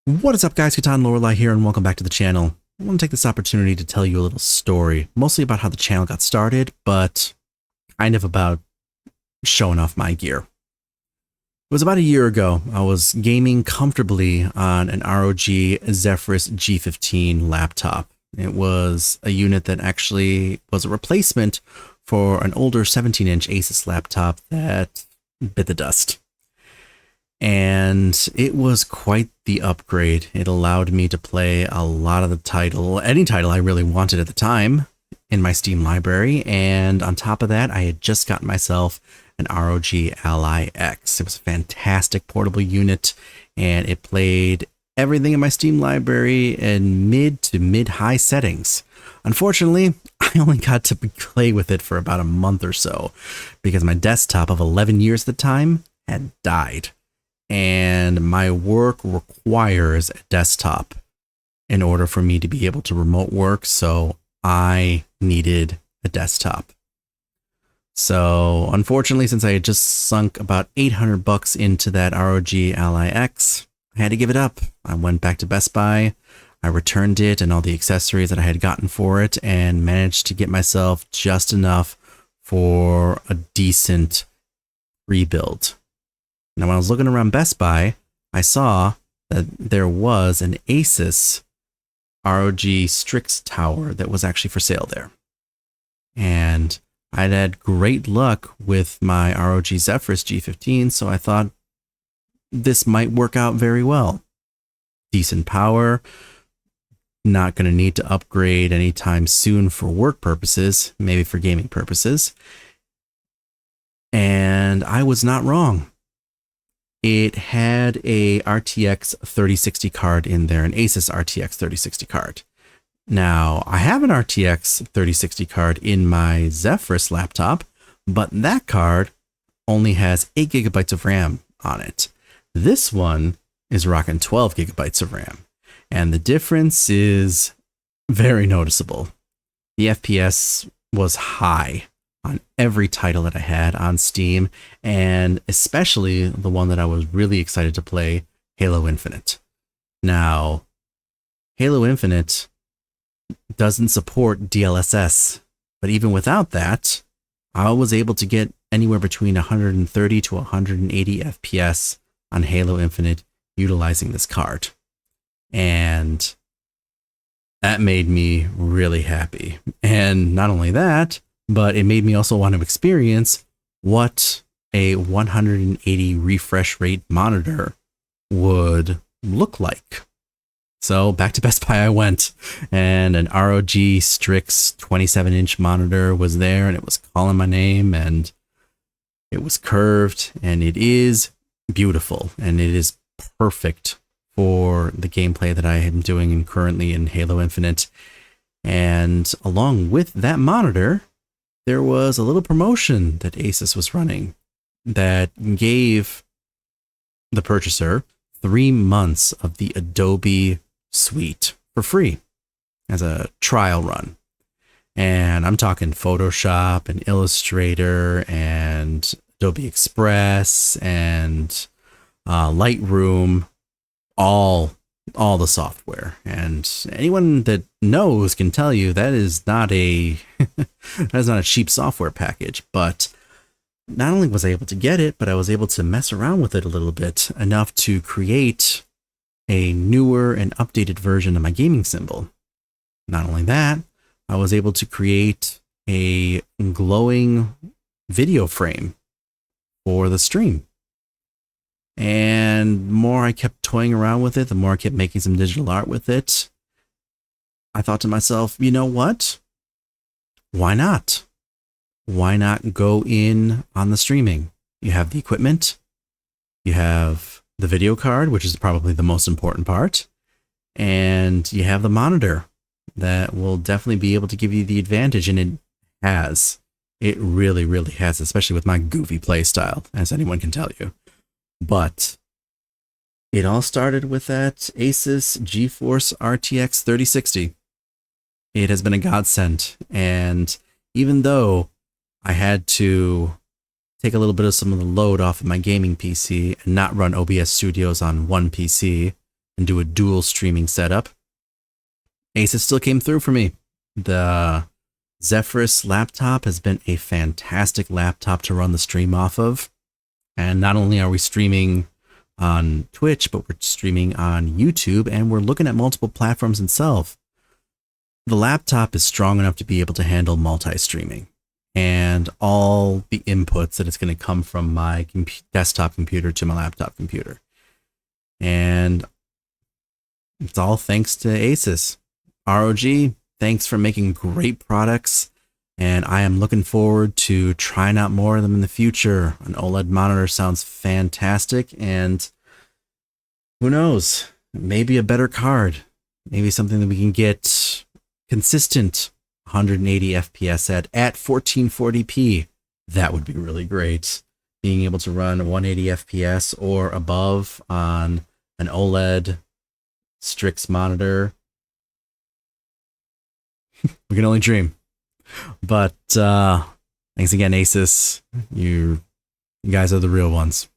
What is up, guys? Katan Lorilie here, and welcome back to the channel. I want to take this opportunity to tell you a little story, mostly about how the channel got started, but kind of about showing off my gear. It was about a year ago. I was gaming comfortably on an ROG Zephyrus G15 laptop. It was a unit that actually was a replacement for an older 17-inch Asus laptop that bit the dust. And it was quite the upgrade. It allowed me to play a lot of any title I really wanted at the time in my Steam library. And on top of that, I had just gotten myself an ROG Ally X. It was a fantastic portable unit, and it played everything in my Steam library in mid to mid-high settings. Unfortunately, I only got to play with it for about a month or so because my desktop of 11 years at the time had died. And my work requires a desktop in order for me to be able to remote work, so I needed a desktop. So unfortunately, since I had just sunk about $800 into that ROG Ally X, I had to give it up. I went back to Best Buy, I returned it and all the accessories that I had gotten for it, and managed to get myself just enough for a decent rebuild. Now, when I was looking around Best Buy, I saw that there was an Asus ROG Strix tower that was actually for sale there. And I'd had great luck with my ROG Zephyrus G15, so I thought this might work out very well. Decent power, not going to need to upgrade anytime soon for work purposes, maybe for gaming purposes. And I was not wrong. It had a RTX 3060 card in there, an Asus RTX 3060 card. Now, I have an RTX 3060 card in my Zephyrus laptop, but that card only has 8 gigabytes of RAM on it. This one is rocking 12 gigabytes of RAM, and the difference is very noticeable. The FPS was high on every title that I had on Steam, and especially the one that I was really excited to play, Halo Infinite. Now, Halo Infinite doesn't support DLSS, but even without that, I was able to get anywhere between 130 to 180 FPS on Halo Infinite utilizing this card. And that made me really happy. And not only that, but it made me also want to experience what a 180 refresh rate monitor would look like. So back to Best Buy I went, and an ROG Strix 27-inch monitor was there, and it was calling my name, and it was curved, and it is beautiful, and it is perfect for the gameplay that I am doing currently in Halo Infinite. And along with that monitor, there was a little promotion that Asus was running that gave the purchaser 3 months of the Adobe suite for free as a trial run. And I'm talking Photoshop and Illustrator and Adobe Express and Lightroom, all the software. And anyone that knows can tell you that is not a that's not a cheap software package. But not only was I able to get it, but I was able to mess around with it a little bit, enough to create a newer and updated version of my gaming symbol. Not only that, I was able to create a glowing video frame for the stream. And the more I kept toying around with it, the more I kept making some digital art with it, I thought to myself, you know what? Why not? Why not go in on the streaming? You have the equipment, you have the video card, which is probably the most important part, and you have the monitor that will definitely be able to give you the advantage, and it has. It really, really has, especially with my goofy play style, as anyone can tell you. But it all started with that Asus GeForce RTX 3060. It has been a godsend, and even though I had to take a little bit of some of the load off of my gaming PC and not run OBS Studios on one PC and do a dual streaming setup, Asus still came through for me. The Zephyrus laptop has been a fantastic laptop to run the stream off of. And not only are we streaming on Twitch, but we're streaming on YouTube, and we're looking at multiple platforms itself. The laptop is strong enough to be able to handle multi-streaming and all the inputs that it's going to come from my desktop computer to my laptop computer. And it's all thanks to Asus. ROG, thanks for making great products. And I am looking forward to trying out more of them in the future. An OLED monitor sounds fantastic. And who knows, maybe a better card. Maybe something that we can get consistent 180 FPS at 1440p. That would be really great. Being able to run 180 FPS or above on an OLED Strix monitor. We can only dream. But thanks again, Asus. You guys are the real ones.